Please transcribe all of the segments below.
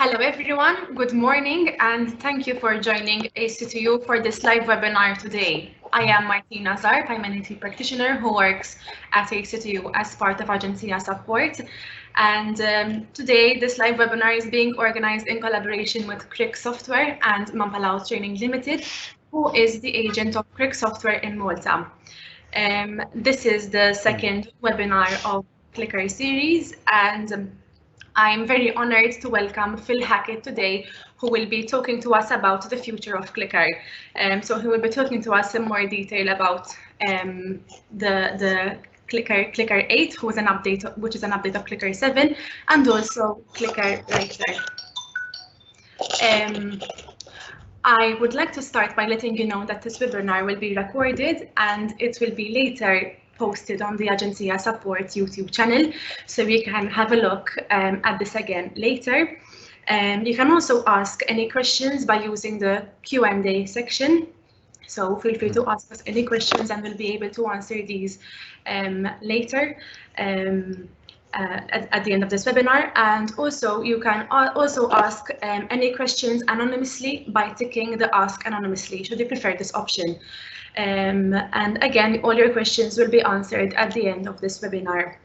Hello everyone, good morning and thank you for joining ACTU for this live webinar today. I am Martina Zart, I'm an IT practitioner who works at ACTU as part of Agencia Sapport, and today this live webinar is being organized in collaboration with Cric Software and Mampalau Training Limited, who is the agent of Cric Software in Malta. This is the second webinar of Clicker series, and I'm very honored to welcome Phil Hackett today, who will be talking to us about the future of Clicker. So he will be talking to us in more detail about the Clicker 8, which is an update of Clicker 7, and also Clicker Writer. I would like to start by letting you know that this webinar will be recorded and it will be later posted on the Agencia Sapport YouTube channel, so you can have a look at this again later. You can also ask any questions by using the Q&A section, so feel free to ask us any questions and we'll be able to answer these later at the end of this webinar. And also you can also ask any questions anonymously by ticking the Ask Anonymously, should you prefer this option. And again, all your questions will be answered at the end of this webinar.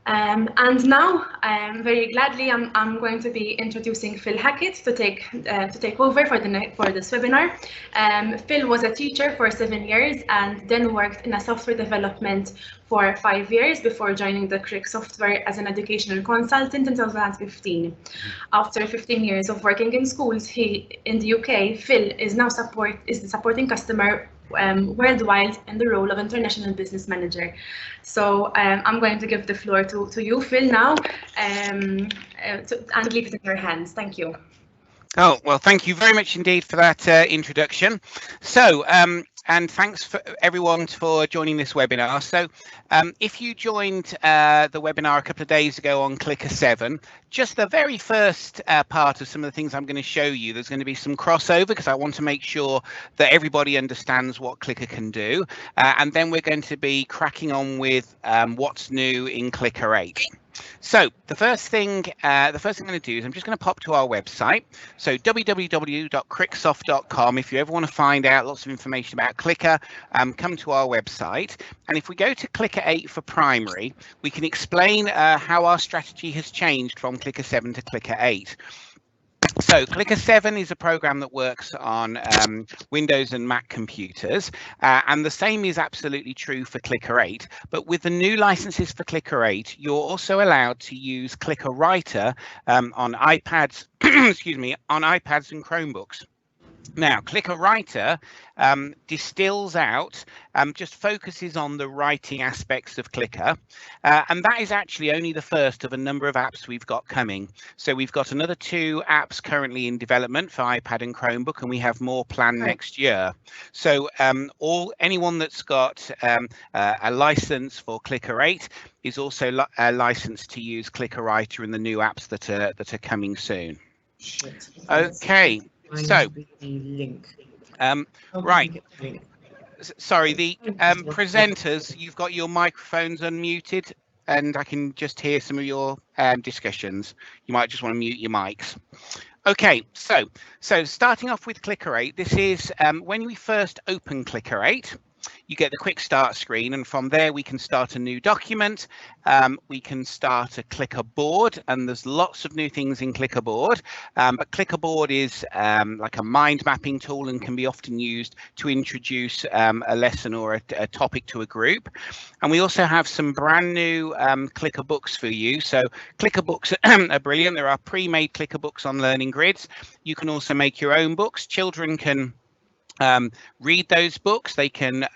And now, very gladly, I'm going to be introducing Phil Hackett to take over for this webinar. Phil was a teacher for 7 years and then worked in a software development for 5 years before joining the Cric Software as an educational consultant in 2015. After 15 years of working in schools in the UK, Phil is now supporting customer worldwide in the role of International Business Manager. So I'm going to give the floor to you, Phil, now, and leave it in your hands. Thank you. Oh, well, thank you very much indeed for that introduction. So, and thanks for everyone for joining this webinar. So if you joined the webinar a couple of days ago on Clicker 7, just the very first part of some of the things I'm going to show you, there's going to be some crossover because I want to make sure that everybody understands what Clicker can do. And then we're going to be cracking on with what's new in Clicker 8. So the first thing I'm going to do is I'm just going to pop to our website. So www.cricsoft.com. If you ever want to find out lots of information about Clicker, come to our website. And if we go to Clicker 8 for primary, we can explain how our strategy has changed from Clicker 7 to Clicker 8. So Clicker 7 is a program that works on Windows and Mac computers, and the same is absolutely true for Clicker 8. But with the new licenses for Clicker 8, you're also allowed to use Clicker Writer on iPads, excuse me, on iPads and Chromebooks. Now, Clicker Writer distills out, just focuses on the writing aspects of Clicker, and that is actually only the first of a number of apps we've got coming. So we've got another 2 apps currently in development for iPad and Chromebook, and we have more planned next year. So anyone that's got a license for Clicker 8 is also licensed to use Clicker Writer in the new apps that are coming soon. Okay. So, right, sorry, the presenters, you've got your microphones unmuted and I can just hear some of your discussions. You might just want to mute your mics. Okay, so starting off with Clicker 8, this is when we first open Clicker 8, you get the quick start screen, and from there we can start a new document. We can start a Clicker board, and there's lots of new things in Clicker board, but Clicker board is like a mind mapping tool and can be often used to introduce a lesson or a topic to a group. And we also have some brand new Clicker books for you. So Clicker books are brilliant. There are pre-made Clicker books on learning grids. You can also make your own books. Children can read those books. They can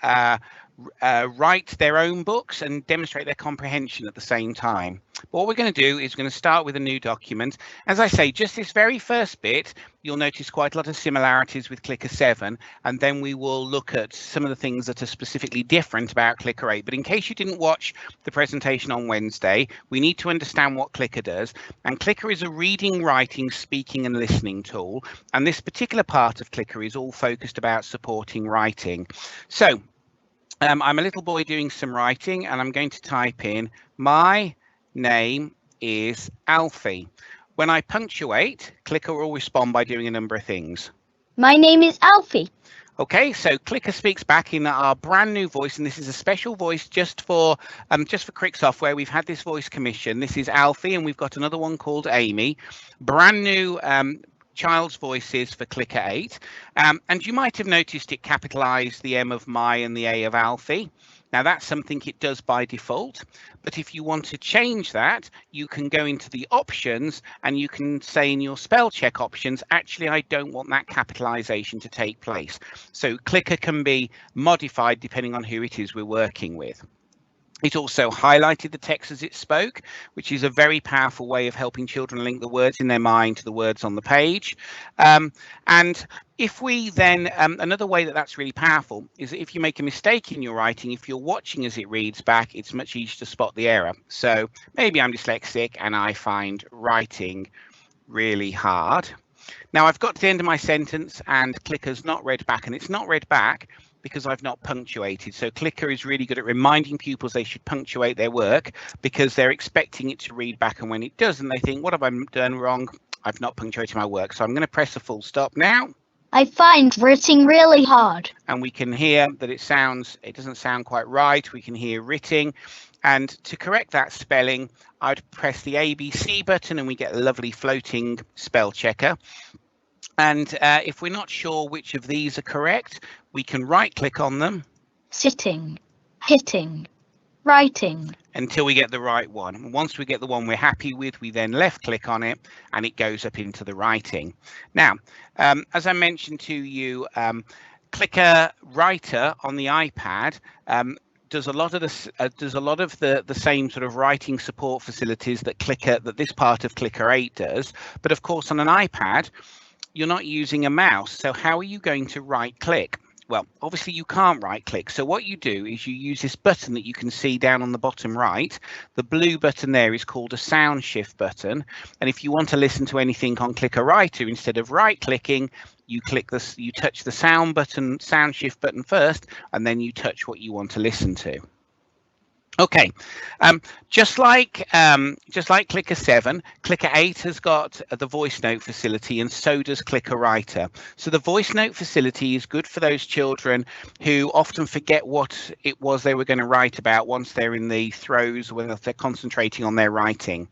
write their own books and demonstrate their comprehension at the same time. But what we're going to do is we're going to start with a new document. As I say, just this very first bit, you'll notice quite a lot of similarities with Clicker 7, and then we will look at some of the things that are specifically different about Clicker 8. But in case you didn't watch the presentation on Wednesday, we need to understand what Clicker does. And Clicker is a reading, writing, speaking and listening tool. And this particular part of Clicker is all focused about supporting writing. So I'm a little boy doing some writing, and I'm going to type in, my name is Alfie. When I punctuate, Clicker will respond by doing a number of things. My name is Alfie. Okay, so Clicker speaks back in our brand new voice, and this is a special voice just for Crick Software. We've had this voice commission. This is Alfie, and we've got another one called Amy. Brand new child's voices for Clicker 8. And you might have noticed it capitalized the M of my and the A of Alfie. Now that's something it does by default, but if you want to change that, you can go into the options and you can say in your spell check options, actually, I don't want that capitalization to take place. So Clicker can be modified depending on who it is we're working with. It also highlighted the text as it spoke, which is a very powerful way of helping children link the words in their mind to the words on the page. And if we then, another way that that's really powerful is that if you make a mistake in your writing, if you're watching as it reads back, it's much easier to spot the error. So maybe I'm dyslexic and I find writing really hard. Now I've got to the end of my sentence and Clicker's not read back, and it's not read back because I've not punctuated. So Clicker is really good at reminding pupils they should punctuate their work because they're expecting it to read back, and when it doesn't, they think, what have I done wrong? I've not punctuated my work. So I'm going to press a full stop now. I find writing really hard. And we can hear that it doesn't sound quite right. We can hear writing. And to correct that spelling, I'd press the ABC button and we get a lovely floating spell checker. And if we're not sure which of these are correct, we can right click on them. Sitting, hitting, writing. Until we get the right one. And once we get the one we're happy with, we then left click on it and it goes up into the writing. Now, as I mentioned to you, Clicker Writer on the iPad does a lot of the same sort of writing support facilities that this part of Clicker 8 does. But of course, on an iPad, you're not using a mouse. So how are you going to right click? Well, obviously you can't right click. So what you do is you use this button that you can see down on the bottom right. The blue button there is called a sound shift button. And if you want to listen to anything on Clicker Writer, instead of right clicking, you touch the sound shift button first, and then you touch what you want to listen to. Okay, just like Clicker 7, Clicker 8 has got the voice note facility, and so does Clicker Writer. So the voice note facility is good for those children who often forget what it was they were going to write about once they're in the throes, when they're concentrating on their writing.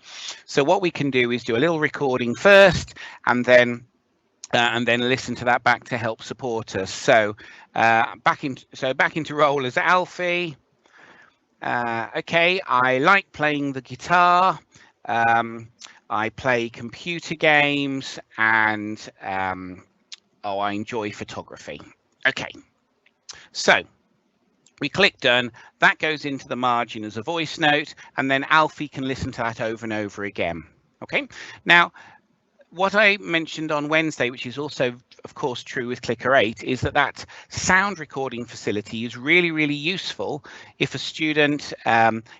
So what we can do is do a little recording first, and then listen to that back to help support us. So back into role as Alfie. Okay, I like playing the guitar. I play computer games, and I enjoy photography. Okay, so we click done. That goes into the margin as a voice note, and then Alfie can listen to that over and over again. Okay, now what I mentioned on Wednesday, which is also, of course, true with Clicker 8, is that sound recording facility is really, really useful if a student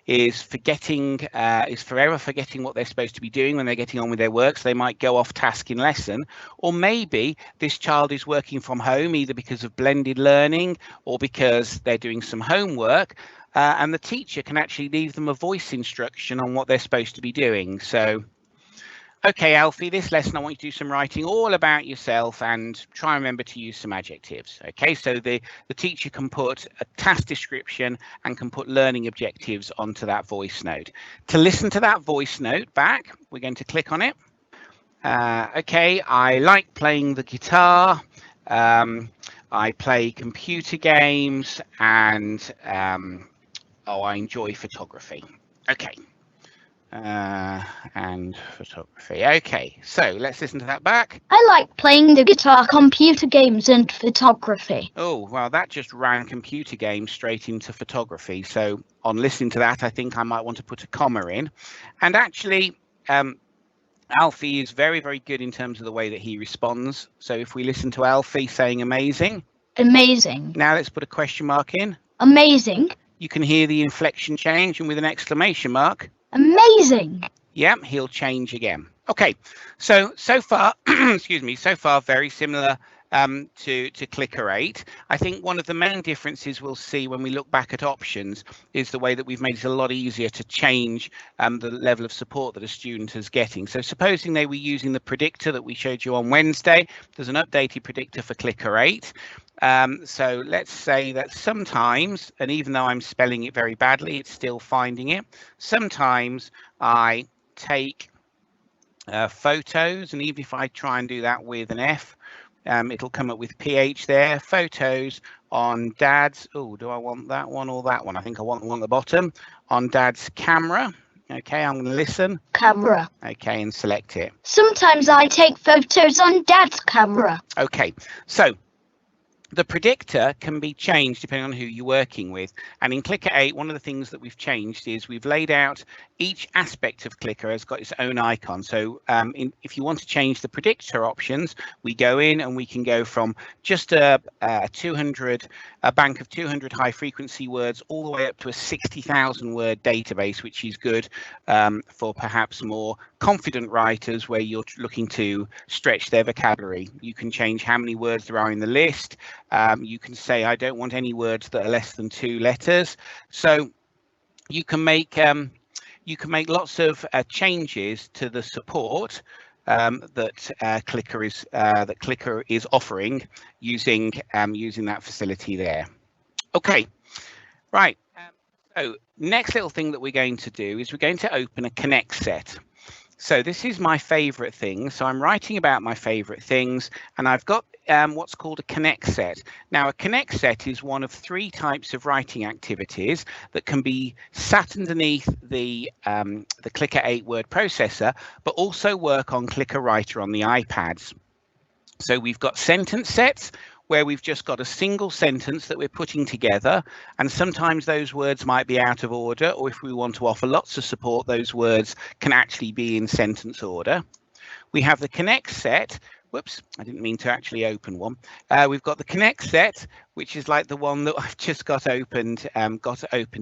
is forever forgetting what they're supposed to be doing when they're getting on with their work. So they might go off task in lesson, or maybe this child is working from home either because of blended learning or because they're doing some homework, and the teacher can actually leave them a voice instruction on what they're supposed to be doing. So, okay, Alfie, this lesson I want you to do some writing all about yourself and try and remember to use some adjectives. Okay, so the teacher can put a task description and can put learning objectives onto that voice note. To listen to that voice note back, we're going to click on it. Okay, I like playing the guitar. I play computer games, and I enjoy photography. Okay. And photography. Okay, so let's listen to that back. I like playing the guitar, computer games, and photography. Oh, well, that just ran computer games straight into photography. So on listening to that, I think I might want to put a comma in. And actually, Alfie is very, very good in terms of the way that he responds. So if we listen to Alfie saying amazing. Amazing. Now let's put a question mark in. Amazing. You can hear the inflection change, and with an exclamation mark. Amazing. Yeah, he'll change again. Okay, so far, excuse me, so far very similar to Clicker 8. I think one of the main differences we'll see when we look back at options is the way that we've made it a lot easier to change the level of support that a student is getting. So supposing they were using the predictor that we showed you on Wednesday, there's an updated predictor for Clicker 8. So let's say that sometimes, and even though I'm spelling it very badly, it's still finding it. Sometimes I take photos, and even if I try and do that with an F, it'll come up with PH there. Photos on Dad's. Oh, do I want that one or that one? I think I want the one at the bottom. On Dad's camera. Okay, I'm going to listen. Camera. Okay, and select it. Sometimes I take photos on Dad's camera. Okay, so the predictor can be changed depending on who you're working with. And in Clicker 8, one of the things that we've changed is we've laid out each aspect of Clicker has got its own icon. So if you want to change the predictor options, we go in and we can go from just a bank of 200 high frequency words all the way up to a 60,000 word database, which is good for perhaps more confident writers where you're looking to stretch their vocabulary. You can change how many words there are in the list. You can say, I don't want any words that are less than 2 letters. So you can make lots of changes to the support that Clicker is offering using that facility there. Okay, right. So next little thing that we're going to do is we're going to open a connect set. So this is my favorite thing. So I'm writing about my favorite things, and I've got what's called a connect set. Now, a connect set is one of 3 types of writing activities that can be sat underneath the Clicker 8 word processor, but also work on Clicker Writer on the iPads. So we've got sentence sets, where we've just got a single sentence that we're putting together, and sometimes those words might be out of order, or if we want to offer lots of support, those words can actually be in sentence order. We have the connect set. Whoops, I didn't mean to actually open one. We've got the connect set, which is like the one that I've just got opened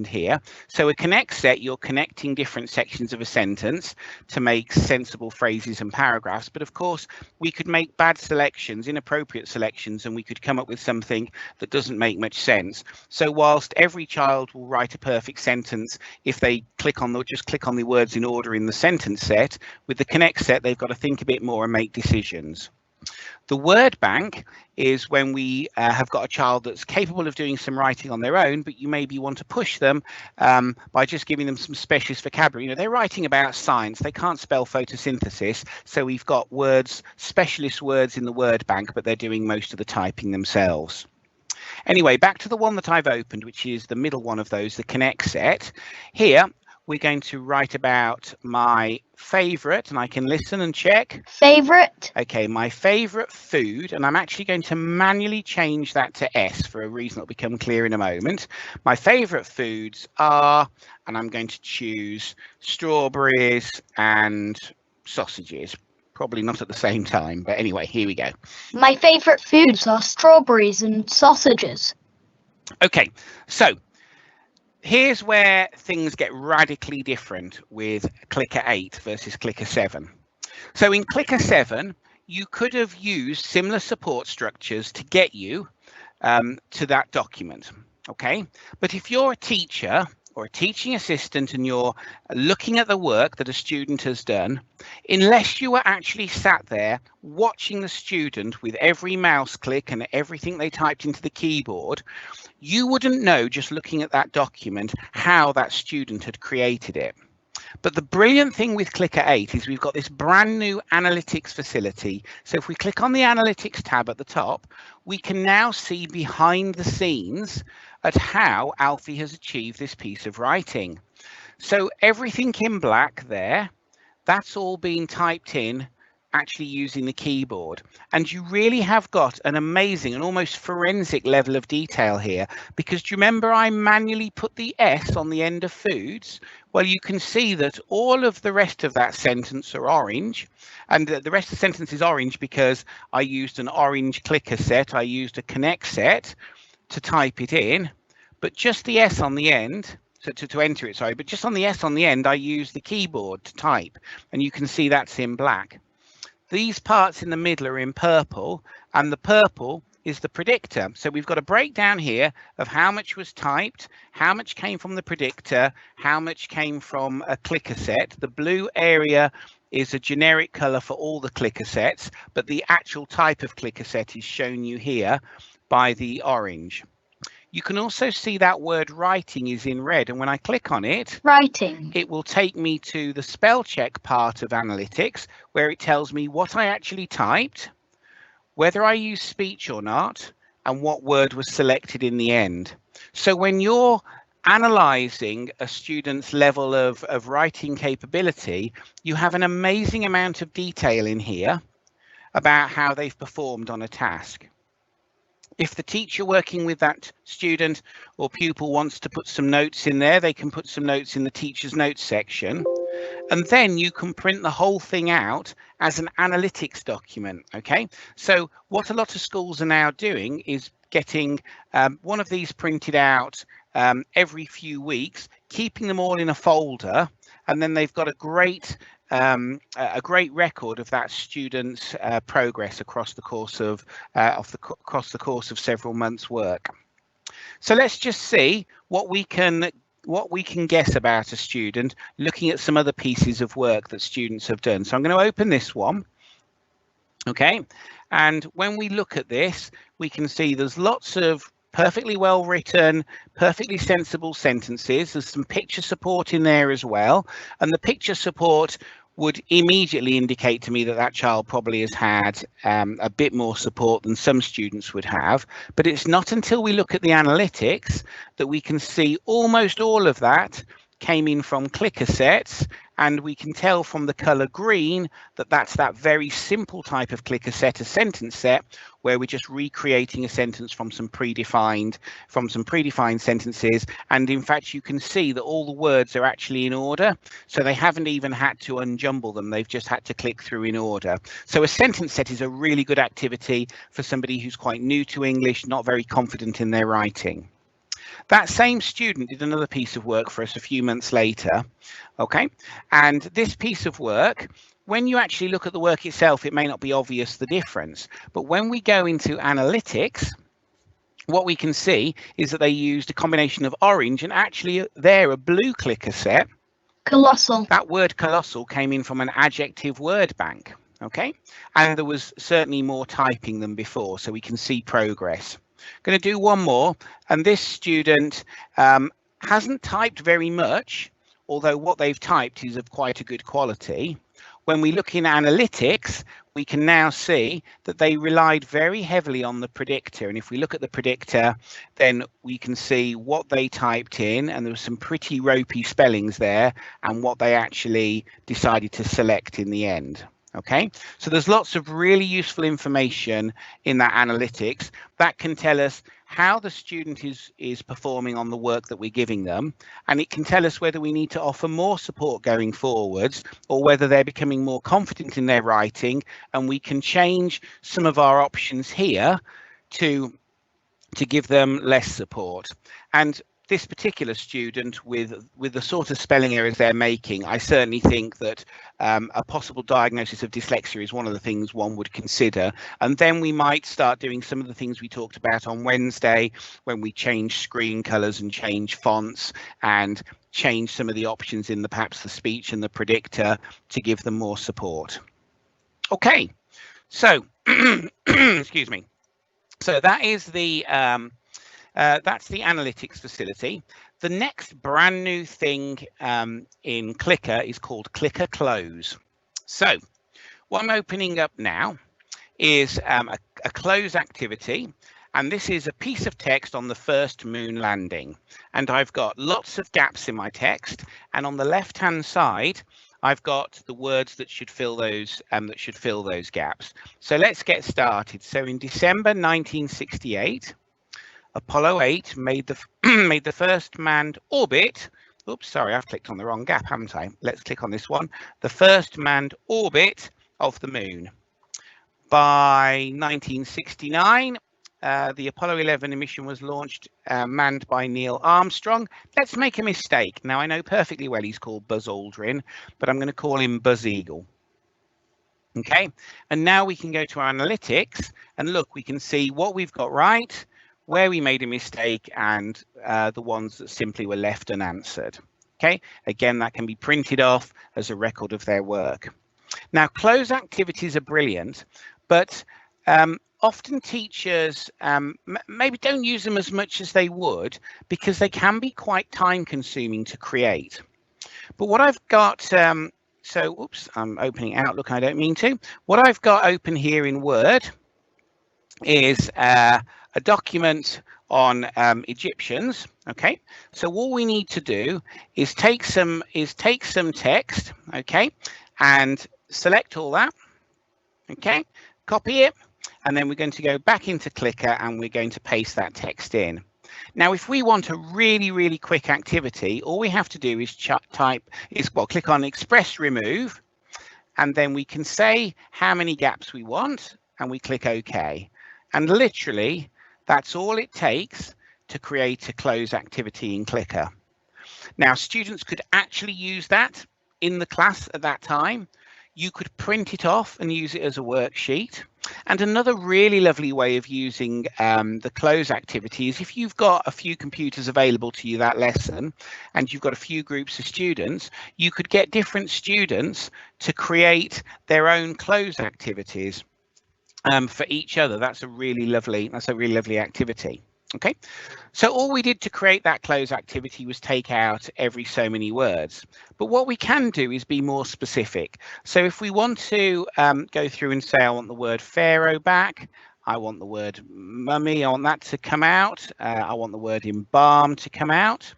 here. So a connect set, you're connecting different sections of a sentence to make sensible phrases and paragraphs. But of course, we could make bad selections, inappropriate selections, and we could come up with something that doesn't make much sense. So whilst every child will write a perfect sentence if they just click on the words in order in the sentence set, with the connect set, they've got to think a bit more and make decisions. The word bank is when we have got a child that's capable of doing some writing on their own, but you maybe want to push them by just giving them some specialist vocabulary. You know, they're writing about science, they can't spell photosynthesis, so we've got specialist words in the word bank, but they're doing most of the typing themselves. Anyway, back to the one that I've opened, which is the middle one of those, the connect set. Here, we're going to write about my favorite, and I can listen and check. Favorite. Okay, my favorite food, and I'm actually going to manually change that to S for a reason that'll become clear in a moment. My favorite foods are, and I'm going to choose strawberries and sausages. Probably not at the same time, but anyway, here we go. My favorite foods are strawberries and sausages. Okay, so here's where things get radically different with Clicker 8 versus Clicker 7. So in Clicker 7, you could have used similar support structures to get you to that document, okay? But if you're a teacher or a teaching assistant and you're looking at the work that a student has done, unless you were actually sat there watching the student with every mouse click and everything they typed into the keyboard, you wouldn't know just looking at that document how that student had created it. But the brilliant thing with Clicker 8 is we've got this brand new analytics facility. So if we click on the analytics tab at the top, we can now see behind the scenes at how Alfie has achieved this piece of writing. So everything in black there, that's all been typed in actually using the keyboard, and you really have got an amazing and almost forensic level of detail here, because do you remember I manually put the S on the end of foods? Well, you can see that all of the rest of that sentence are orange, and the rest of the sentence is orange because I used an orange clicker set, I used a connect set to type it in, but just the S on the end, to enter it, sorry, but just on the S on the end I used the keyboard to type, and you can see that's in black. These parts in the middle are in purple, and the purple is the predictor. So we've got a breakdown here of how much was typed, how much came from the predictor, how much came from a clicker set. The blue area is a generic color for all the clicker sets, but the actual type of clicker set is shown you here by the orange. You can also see that word writing is in red, and when I click on it, Writing. it will take me to the spell check part of analytics, where it tells me what I actually typed, whether I use speech or not, and what word was selected in the end. So when you're analyzing a student's level of writing capability, you have an amazing amount of detail in here about how they've performed on a task. If the teacher working with that student or pupil wants to put some notes in there, they can put some notes in the teacher's notes section. And then you can print the whole thing out as an analytics document. OK, so what a lot of schools are now doing is getting one of these printed out every few weeks, keeping them all in a folder, and then they've got a great record of that student's progress across the course of several months' work. So let's just see what we can guess about a student looking at some other pieces of work that students have done. So I'm going to open this one. OK, and when we look at this, we can see there's lots of perfectly well written, perfectly sensible sentences. There's some picture support in there as well. And the picture support would immediately indicate to me that that child probably has had a bit more support than some students would have. But it's not until we look at the analytics that we can see almost all of that came in from clicker sets, and we can tell from the color green that that's that very simple type of clicker set, a sentence set, where we're just recreating a sentence from some predefined sentences. And in fact, you can see that all the words are actually in order, so they haven't even had to unjumble them, they've just had to click through in order. So a sentence set is a really good activity for somebody who's quite new to English, not very confident in their writing. That same student did another piece of work for us a few months later. OK, and this piece of work, when you actually look at the work itself, it may not be obvious the difference. But when we go into analytics, what we can see is that they used a combination of orange and actually there a blue clicker set. Colossal. That word colossal came in from an adjective word bank. OK, and there was certainly more typing than before, so we can see progress. Going to do one more, and this student hasn't typed very much, although what they've typed is of quite a good quality. When we look in analytics, we can now see that they relied very heavily on the predictor, and if we look at the predictor, then we can see what they typed in, and there were some pretty ropey spellings there, and what they actually decided to select in the end. OK, so there's lots of really useful information in that analytics that can tell us how the student is performing on the work that we're giving them, and it can tell us whether we need to offer more support going forwards or whether they're becoming more confident in their writing, and we can change some of our options here to give them less support. And this particular student, with the sort of spelling errors they're making, I certainly think that a possible diagnosis of dyslexia is one of the things one would consider. And then we might start doing some of the things we talked about on Wednesday, when we change screen colors and change fonts and change some of the options in perhaps the speech and the predictor to give them more support. OK, so excuse me. So that is that's the analytics facility. The next brand new thing in Clicker is called Clicker Close. So what I'm opening up now is a close activity, and this is a piece of text on the first moon landing. And I've got lots of gaps in my text, and on the left-hand side, I've got the words that should fill those gaps. So let's get started. So in December 1968. Apollo 8 made the first manned orbit. Oops, sorry, I've clicked on the wrong gap, haven't I? Let's click on this one. The first manned orbit of the moon. By 1969, the Apollo 11 mission was launched, manned by Neil Armstrong. Let's make a mistake. Now, I know perfectly well he's called Buzz Aldrin, but I'm going to call him Buzz Eagle. Okay, and now we can go to our analytics and look, we can see what we've got right, where we made a mistake, and the ones that simply were left unanswered. Okay, again, that can be printed off as a record of their work. Now, close activities are brilliant, but often teachers maybe don't use them as much as they would because they can be quite time consuming to create. But what I've got, so, oops, I'm opening Outlook, I don't mean to. What I've got open here in Word is a document on Egyptians. Okay, so all we need to do is take some text, okay, and select all that, okay, copy it, and then we're going to go back into Clicker and we're going to paste that text in. Now, if we want a really quick activity, all we have to do is click on Express Remove, and then we can say how many gaps we want, and we click OK. And literally, that's all it takes to create a close activity in Clicker. Now, students could actually use that in the class at that time. You could print it off and use it as a worksheet. And another really lovely way of using the close activity is if you've got a few computers available to you that lesson and you've got a few groups of students, you could get different students to create their own close activities for each other. That's a really lovely activity. Okay, so all we did to create that close activity was take out every so many words. But what we can do is be more specific. So if we want to go through and say, I want the word pharaoh back, I want the word mummy, I want that to come out, I want the word embalm to come out.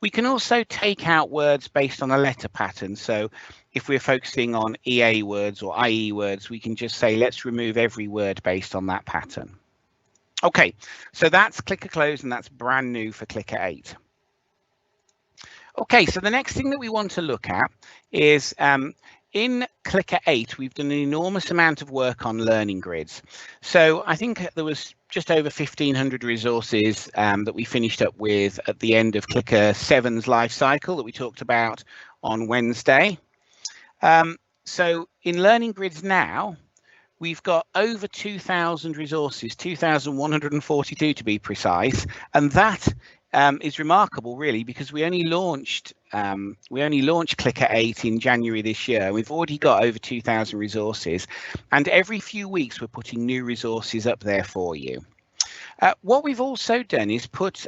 We can also take out words based on a letter pattern. So if we're focusing on EA words or IE words, we can just say, let's remove every word based on that pattern. Okay, so that's Clicker Close, and that's brand new for Clicker 8. Okay, so the next thing that we want to look at is in Clicker 8, we've done an enormous amount of work on learning grids. So I think there was just over 1,500 resources that we finished up with at the end of Clicker 7's life cycle that we talked about on Wednesday. So in learning grids now, we've got over 2,000 resources, 2,142 to be precise, and that is remarkable, really, because we only launched Clicker 8 in January this year. We've already got over 2,000 resources, and every few weeks we're putting new resources up there for you. What we've also done is put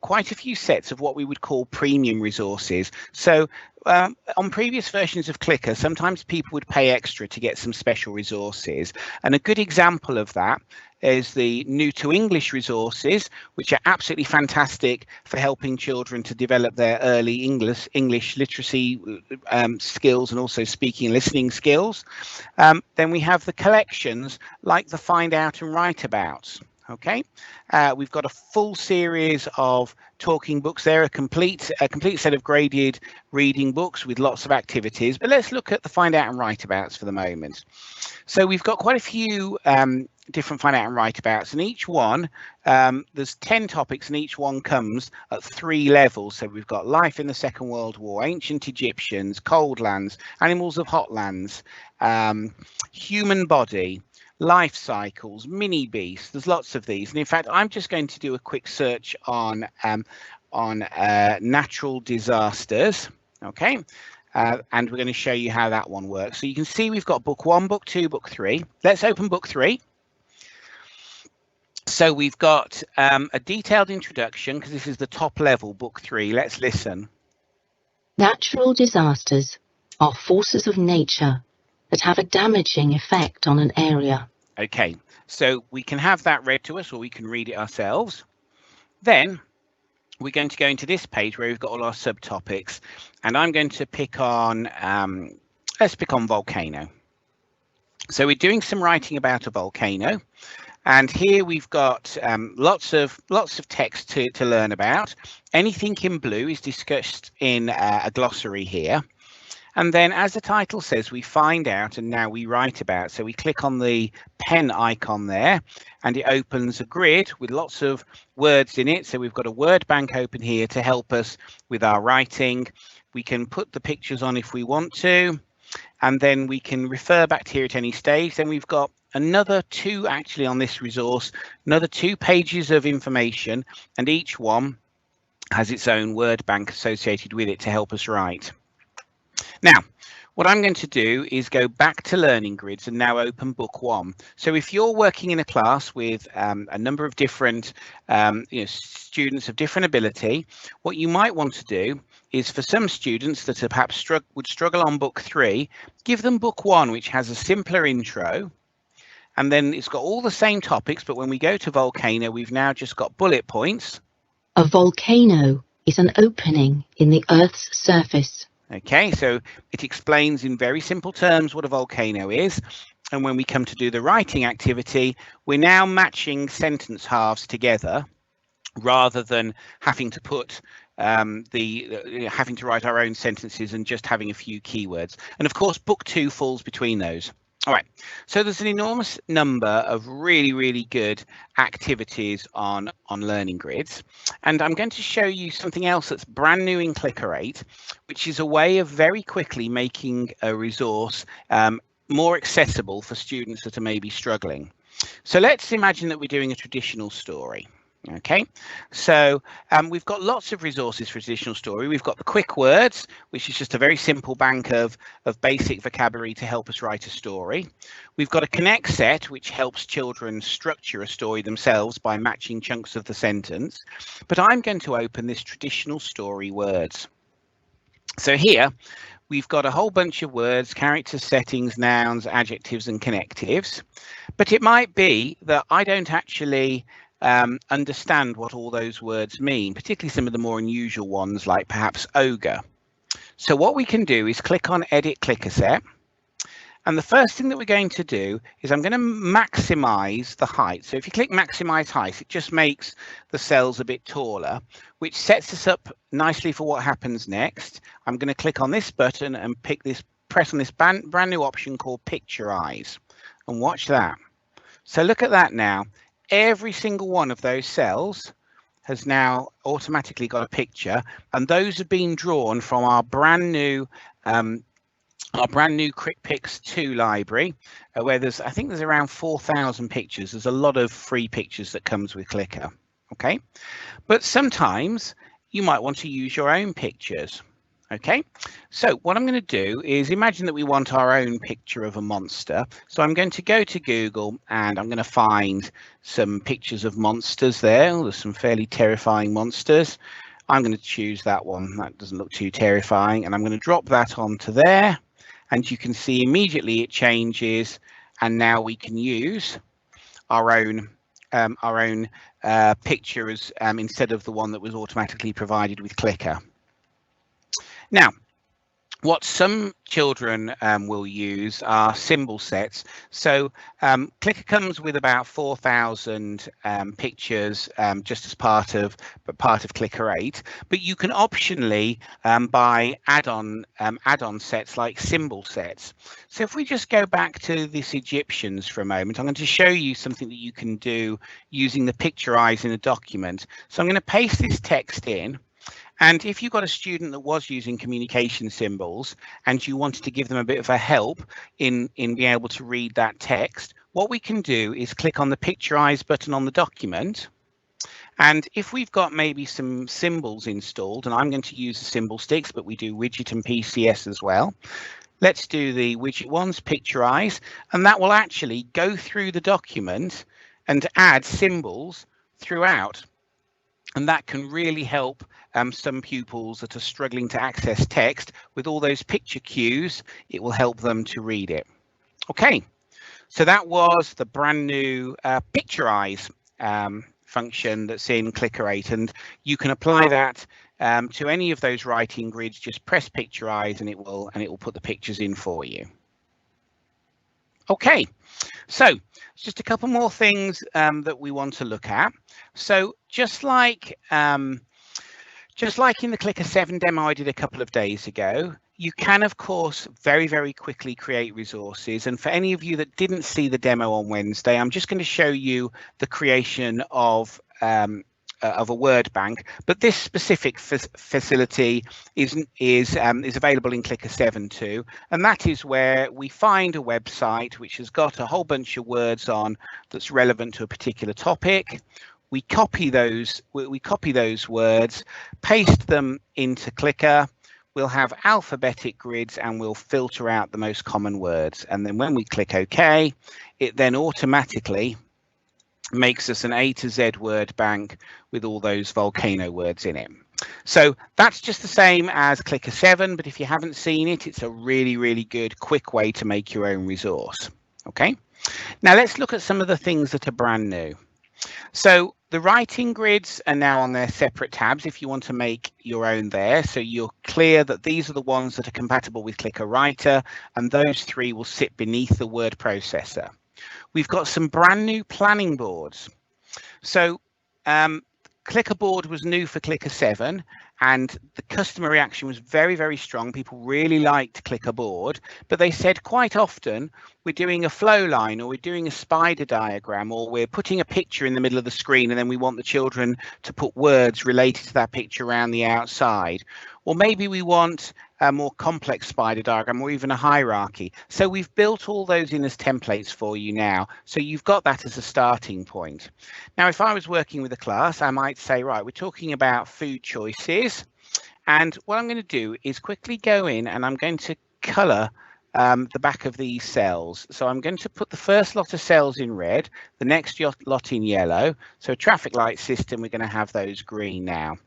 quite a few sets of what we would call premium resources. So on previous versions of Clicker, sometimes people would pay extra to get some special resources. And a good example of that is the new to English resources, which are absolutely fantastic for helping children to develop their early English literacy skills and also speaking and listening skills. Then we have the collections like the Find Out and Write Abouts. Okay, we've got a full series of talking books there, a complete set of graded reading books with lots of activities. But let's look at the Find Out and Write Abouts for the moment. So we've got quite a few different Find Out and Write Abouts, and each one, there's 10 topics, and each one comes at 3 levels. So we've got life in the Second World War, ancient Egyptians, cold lands, animals of hot lands, human body, life cycles, mini beasts. There's lots of these, and in fact I'm just going to do a quick search on natural disasters. Okay, and we're going to show you how that one works. So you can see we've got book 1, book 2, book 3. Let's open book 3. So we've got a detailed introduction, because this is the top level, book 3. Let's listen. Natural disasters are forces of nature that have a damaging effect on an area. Okay, so we can have that read to us, or we can read it ourselves. Then we're going to go into this page where we've got all our subtopics, and I'm going to pick on, let's pick on volcano. So we're doing some writing about a volcano, and here we've got lots of text to learn about. Anything in blue is discussed in a glossary here. And then, as the title says, we find out and now we write about. So we click on the pen icon there, and it opens a grid with lots of words in it. So we've got a word bank open here to help us with our writing. We can put the pictures on if we want to. and then we can refer back to here at any stage. Then we've got another 2 actually on this resource, another 2 pages of information, and each one has its own word bank associated with it to help us write. Now, what I'm going to do is go back to Learning Grids and now open book 1. So if you're working in a class with a number of different students of different ability, what you might want to do is, for some students that are perhaps would struggle on book 3, give them book 1, which has a simpler intro. And then it's got all the same topics, but when we go to Volcano, we've now just got bullet points. A volcano is an opening in the Earth's surface. Okay, so it explains in very simple terms what a volcano is. And when we come to do the writing activity, we're now matching sentence halves together rather than having to put having to write our own sentences and just having a few keywords. And of course, book 2 falls between those. All right, so there's an enormous number of really good activities on Learning Grids, and I'm going to show you something else that's brand new in Clicker 8, which is a way of very quickly making a resource more accessible for students that are maybe struggling. So let's imagine that we're doing a traditional story. Okay, so we've got lots of resources for traditional story. We've got the quick words, which is just a very simple bank of basic vocabulary to help us write a story. We've got a connect set, which helps children structure a story themselves by matching chunks of the sentence. But I'm going to open this traditional story words. So here we've got a whole bunch of words, characters, settings, nouns, adjectives and connectives. But it might be that I don't actually understand what all those words mean, particularly some of the more unusual ones like perhaps ogre. So what we can do is click on Edit Clicker Set. And the first thing that we're going to do is I'm going to maximize the height. So if you click maximize height, it just makes the cells a bit taller, which sets us up nicely for what happens next. I'm going to click on this button and press on this brand new option called Picturize, and watch that. So look at that now. Every single one of those cells has now automatically got a picture, and those have been drawn from our brand new Quick Pics 2 library, where I think there's around 4,000 pictures. There's a lot of free pictures that comes with Clicker. Okay, but sometimes you might want to use your own pictures. Okay, so what I'm going to do is imagine that we want our own picture of a monster. So I'm going to go to Google and I'm going to find some pictures of monsters there. There's some fairly terrifying monsters. I'm going to choose that one. That doesn't look too terrifying. And I'm going to drop that onto there. And you can see immediately it changes. And now we can use our own picture as instead of the one that was automatically provided with Clicker. Now, what some children will use are symbol sets. So Clicker comes with about 4,000 pictures just as part of Clicker 8, but you can optionally buy add-on sets like symbol sets. So if we just go back to this Egyptians for a moment, I'm going to show you something that you can do using the Picturize in a document. So I'm going to paste this text in. And if you've got a student that was using communication symbols and you wanted to give them a bit of a help in being able to read that text, what we can do is click on the Picturize button on the document. And if we've got maybe some symbols installed, and I'm going to use the symbol sticks, but we do widget and PCS as well. Let's do the widget ones, Picturize, and that will actually go through the document and add symbols throughout. And that can really help some pupils that are struggling to access text with all those picture cues. It will help them to read it. Okay, so that was the brand new Picturize function that's in Clicker 8, and you can apply that to any of those writing grids. Just press Picturize and it will put the pictures in for you. Okay, so just a couple more things that we want to look at. So just like in the Clicker 7 demo I did a couple of days ago, you can, of course, very quickly create resources. And for any of you that didn't see the demo on Wednesday, I'm just going to show you the creation of a word bank, but this specific facility is available in Clicker 7 too, and that is where we find a website which has got a whole bunch of words on that's relevant to a particular topic. We copy those words, paste them into Clicker. We'll have alphabetic grids and we'll filter out the most common words. And then when we click OK, it then automatically makes us an A to Z word bank with all those Volcano words in it. So that's just the same as Clicker 7, but if you haven't seen it, it's a really, really good, quick way to make your own resource. Okay, now let's look at some of the things that are brand new. So the writing grids are now on their separate tabs if you want to make your own there. So you're clear that these are the ones that are compatible with Clicker Writer, and those three will sit beneath the word processor. We've got some brand new planning boards. So Clicker board was new for Clicker 7, and the customer reaction was very, very strong. People really liked Clicker board, but they said quite often we're doing a flow line, or we're doing a spider diagram, or we're putting a picture in the middle of the screen, and then we want the children to put words related to that picture around the outside. Or maybe we want a more complex spider diagram, or even a hierarchy. So we've built all those in as templates for you now. So you've got that as a starting point. Now, if I was working with a class, I might say, right, we're talking about food choices. And what I'm going to do is quickly go in and I'm going to color the back of these cells. So I'm going to put the first lot of cells in red, the next lot in yellow. So traffic light system, we're going to have those green now.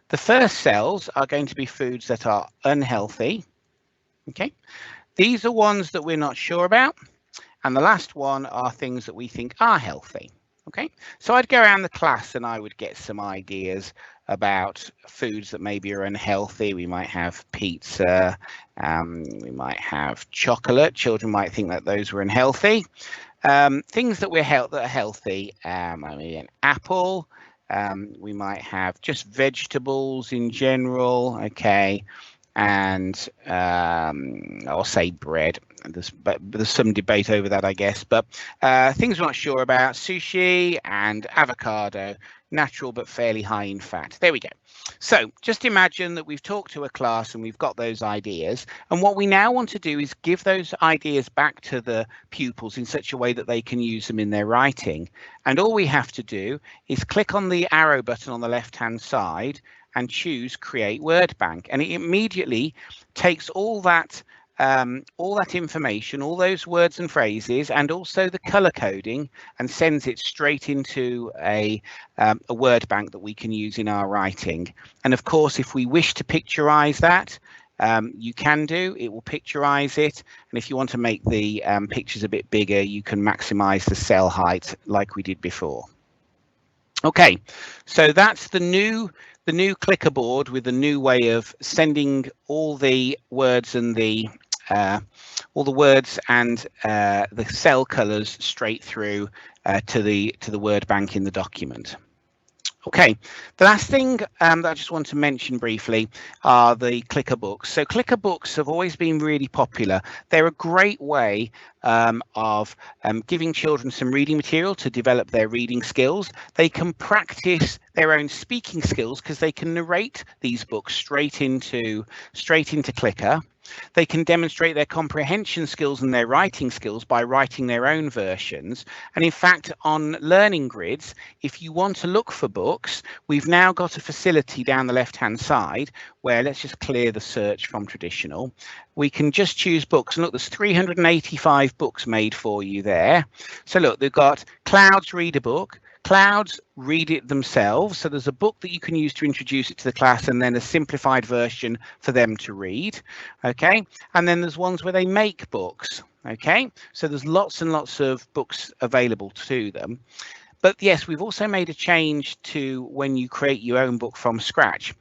The first cells are going to be foods that are unhealthy. Okay, these are ones that we're not sure about. And the last one are things that we think are healthy. Okay, so I'd go around the class and I would get some ideas about foods that maybe are unhealthy. We might have pizza, we might have chocolate. Children might think that those were unhealthy. Things that that are healthy, maybe an apple. We might have just vegetables in general. Okay, and I'll say bread. There's some debate over that, I guess, but things we're not sure about: sushi and avocado, natural but fairly high in fat. There we go. So just imagine that we've talked to a class and we've got those ideas, and what we now want to do is give those ideas back to the pupils in such a way that they can use them in their writing. And all we have to do is click on the arrow button on the left hand side and choose Create Word Bank, and it immediately takes all that information, all those words and phrases, and also the color coding, and sends it straight into a word bank that we can use in our writing. And of course, if we wish to picturize that, you can do. It will picturize it, and if you want to make the pictures a bit bigger, you can maximize the cell height like we did before. Okay, so that's the new Clicker board with a new way of sending all the words and the cell colors straight through to the word bank in the document. Okay, the last thing that I just want to mention briefly are the Clicker books. So Clicker books have always been really popular. They're a great way of giving children some reading material to develop their reading skills. They can practice their own speaking skills because they can narrate these books straight into Clicker. They can demonstrate their comprehension skills and their writing skills by writing their own versions. And in fact, on learning grids, if you want to look for books, we've now got a facility down the left-hand side where, let's just clear the search from traditional. We can just choose books, and look, there's 385 books made for you there. So look, they've got Clouds read a book, Clouds read it themselves. So there's a book that you can use to introduce it to the class, and then a simplified version for them to read. Okay, and then there's ones where they make books. Okay, so there's lots and lots of books available to them. But yes, we've also made a change to when you create your own book from scratch.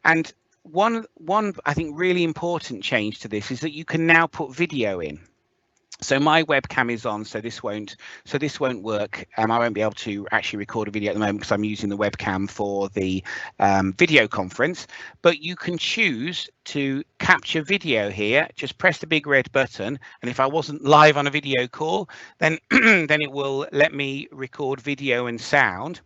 And one I think really important change to this is that you can now put video in. So my webcam is on, so this won't work. I won't be able to actually record a video at the moment because I'm using the webcam for the video conference. But you can choose to capture video here, just press the big red button, and if I wasn't live on a video call, then then it will let me record video and sound.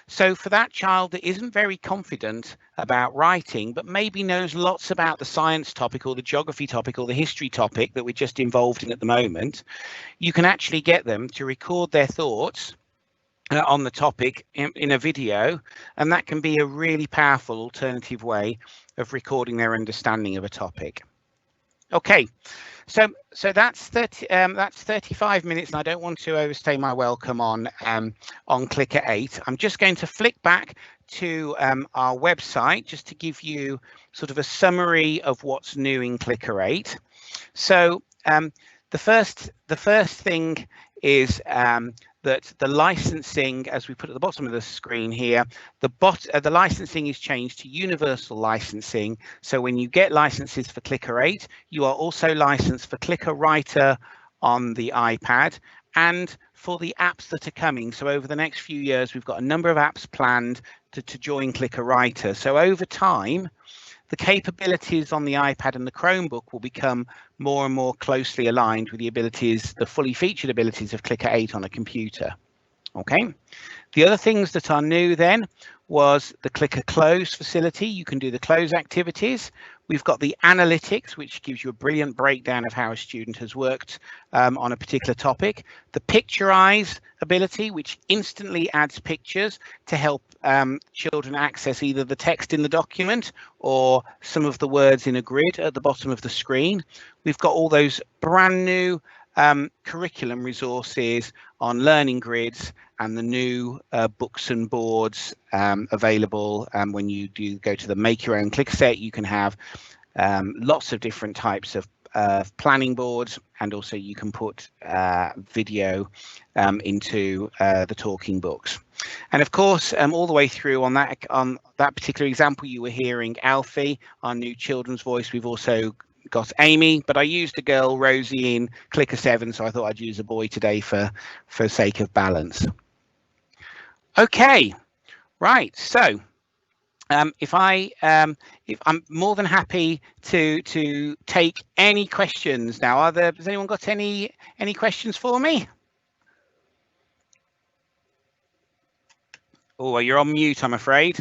So for that child that isn't very confident about writing, but maybe knows lots about the science topic or the geography topic or the history topic that we're just involved in at the moment, you can actually get them to record their thoughts on the topic in a video, and that can be a really powerful alternative way of recording their understanding of a topic. Okay, so that's 35 minutes, and I don't want to overstay my welcome on Clicker 8. I'm just going to flick back to our website just to give you sort of a summary of what's new in Clicker 8. So the first thing is that the licensing, as we put at the bottom of the screen here, the licensing is changed to universal licensing. So when you get licenses for Clicker 8, you are also licensed for Clicker Writer on the iPad and for the apps that are coming. So over the next few years, we've got a number of apps planned to join Clicker Writer. So over time, the capabilities on the iPad and the Chromebook will become more and more closely aligned with the abilities, the fully featured abilities of Clicker 8 on a computer. Okay. The other things that are new then was the Clicker Close facility. You can do the close activities. We've got the analytics, which gives you a brilliant breakdown of how a student has worked on a particular topic. The Picturize ability, which instantly adds pictures to help children access either the text in the document or some of the words in a grid at the bottom of the screen. We've got all those brand new curriculum resources on learning grids and the new books and boards available. When you do go to the Make Your Own Clicker set, you can have lots of different types of planning boards, and also you can put video into the talking books. And of course, all the way through on that particular example, you were hearing Alfie, our new children's voice. We've also got Amy, but I used a girl, Rosie, in Clicker 7, so I thought I'd use a boy today for sake of balance. Okay, right. So if I'm more than happy to take any questions now. Has anyone got any questions for me? Oh, you're on mute, I'm afraid.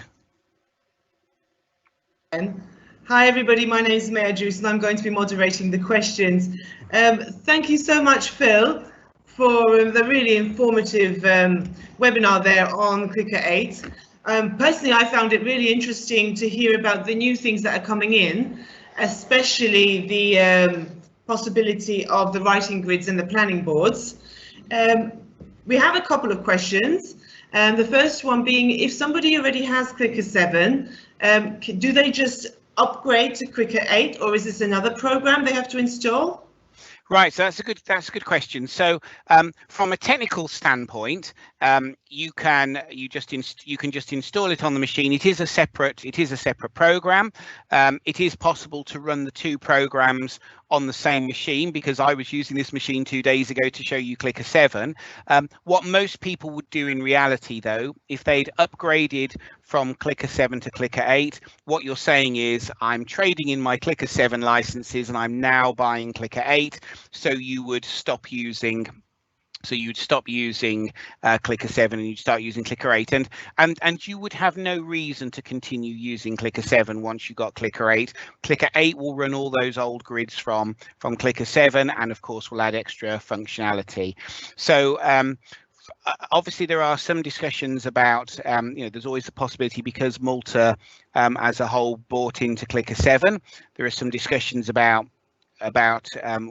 Hi everybody, my name is Maya Juice and I'm going to be moderating the questions. Thank you so much, Phil, for the really informative webinar there on Clicker 8. Personally, I found it really interesting to hear about the new things that are coming in, especially the possibility of the writing grids and the planning boards. We have a couple of questions. The first one being, if somebody already has Clicker 7, do they just upgrade to Clicker 8, or is this another program they have to install? Right, so that's a good question. So from a technical standpoint, you can just install it on the machine. It is a separate program. It is possible to run the two programs on the same machine, because I was using this machine 2 days ago to show you Clicker 7. What most people would do in reality, though, if they'd upgraded from Clicker 7 to Clicker 8, what you're saying is, I'm trading in my Clicker 7 licenses and I'm now buying Clicker 8. So you would stop using Clicker 7 and you'd start using Clicker 8, and you would have no reason to continue using Clicker 7 once you got Clicker 8. Clicker 8 will run all those old grids from Clicker 7, and of course will add extra functionality. So obviously there are some discussions about there's always the possibility, because Malta as a whole bought into Clicker 7, there are some discussions about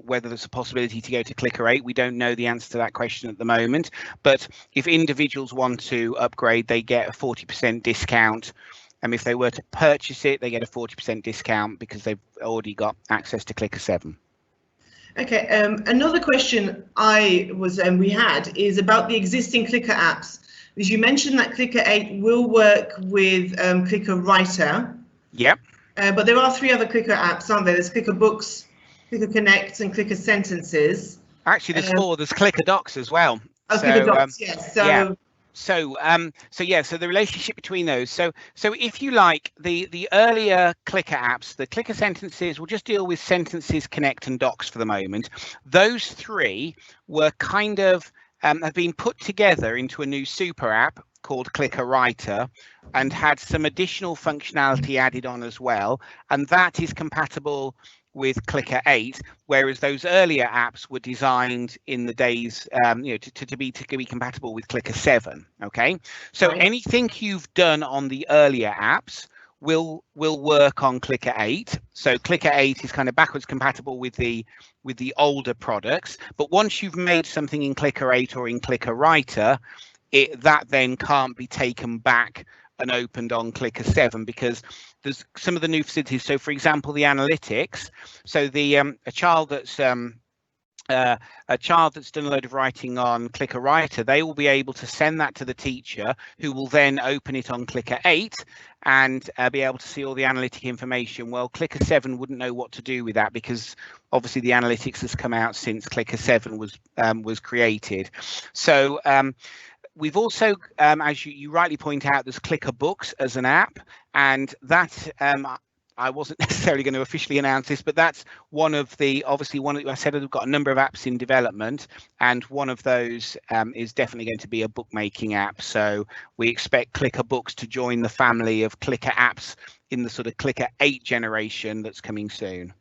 whether there's a possibility to go to Clicker 8. We don't know the answer to that question at the moment, but if individuals want to upgrade, they get a 40% discount, and if they were to purchase it, they get a 40% discount because they've already got access to Clicker 7. Okay, another question we had is about the existing Clicker apps. As you mentioned that Clicker 8 will work with Clicker Writer. Yep. But there are 3 other Clicker apps, aren't there? There's Clicker Books, Clicker Connect, and Clicker Sentences. Actually, there's 4. There's Clicker Docs as well. Oh, Clicker Docs, yes. So yeah. So the relationship between those. So if you like, the earlier clicker apps, the clicker sentences, we'll just deal with sentences, connect, and docs for the moment. Those three were kind of have been put together into a new super app called Clicker Writer, and had some additional functionality added on as well, and that is compatible with Clicker 8, whereas those earlier apps were designed in the days to be compatible with Clicker 7. Okay, so Right. anything you've done on the earlier apps will work on Clicker 8. So Clicker 8 is kind of backwards compatible with the older products, but once you've made something in Clicker 8 or in Clicker Writer, that then can't be taken back and opened on Clicker 7, because there's some of the new facilities. So for example, the analytics, so the a child that's done a load of writing on Clicker Writer, they will be able to send that to the teacher, who will then open it on Clicker 8 and be able to see all the analytic information. Well, Clicker 7 wouldn't know what to do with that, because obviously the analytics has come out since Clicker 7 was created. So we've also, as you rightly point out, there's Clicker Books as an app, and that I wasn't necessarily going to officially announce this, but that's one of the, obviously I said we've got a number of apps in development, and one of those is definitely going to be a bookmaking app. So we expect Clicker Books to join the family of Clicker apps in the sort of Clicker 8 generation that's coming soon.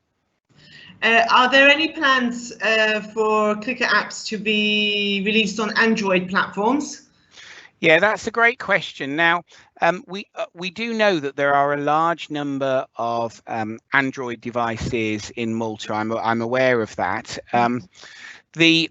Are there any plans for Clicker apps to be released on Android platforms? Yeah, that's a great question. Now, we do know that there are a large number of Android devices in Malta. I'm aware of that. The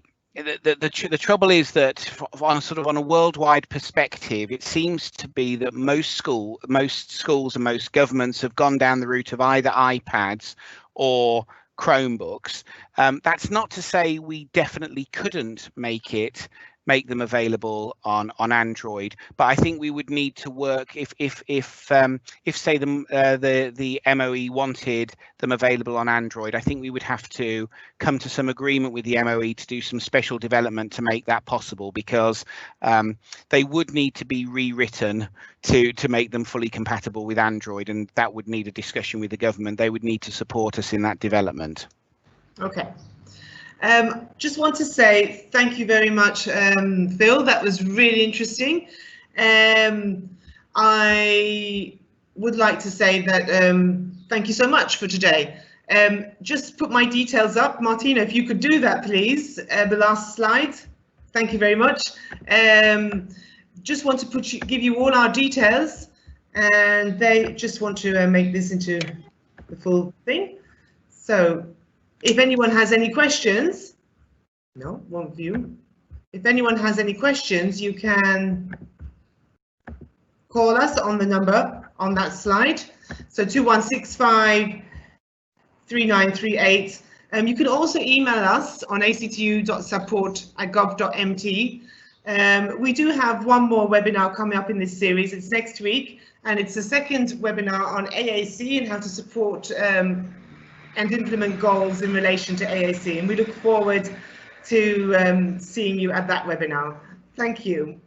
trouble is that on a worldwide perspective, it seems to be that most schools and most governments have gone down the route of either iPads or Chromebooks. That's not to say we definitely couldn't make them available on Android, but I think we would need to work if say the MOE wanted them available on Android. I think we would have to come to some agreement with the MOE to do some special development to make that possible, because they would need to be rewritten to make them fully compatible with Android, and that would need a discussion with the government. They would need to support us in that development. Okay. Just want to say thank you very much, Phil. That was really interesting. I would like to say that thank you so much for today. Just put my details up. Martina, if you could do that, please. The last slide. Thank you very much. Just want to give you all our details, and they just want to make this into the full thing. So if anyone has any questions, no, one view. If anyone has any questions, you can call us on the number on that slide. So 2165 3938. You can also email us on actu.sapport@gov.mt. We do have one more webinar coming up in this series. It's next week, and it's the second webinar on AAC and how to support and implement goals in relation to AAC, and we look forward to seeing you at that webinar. Thank you.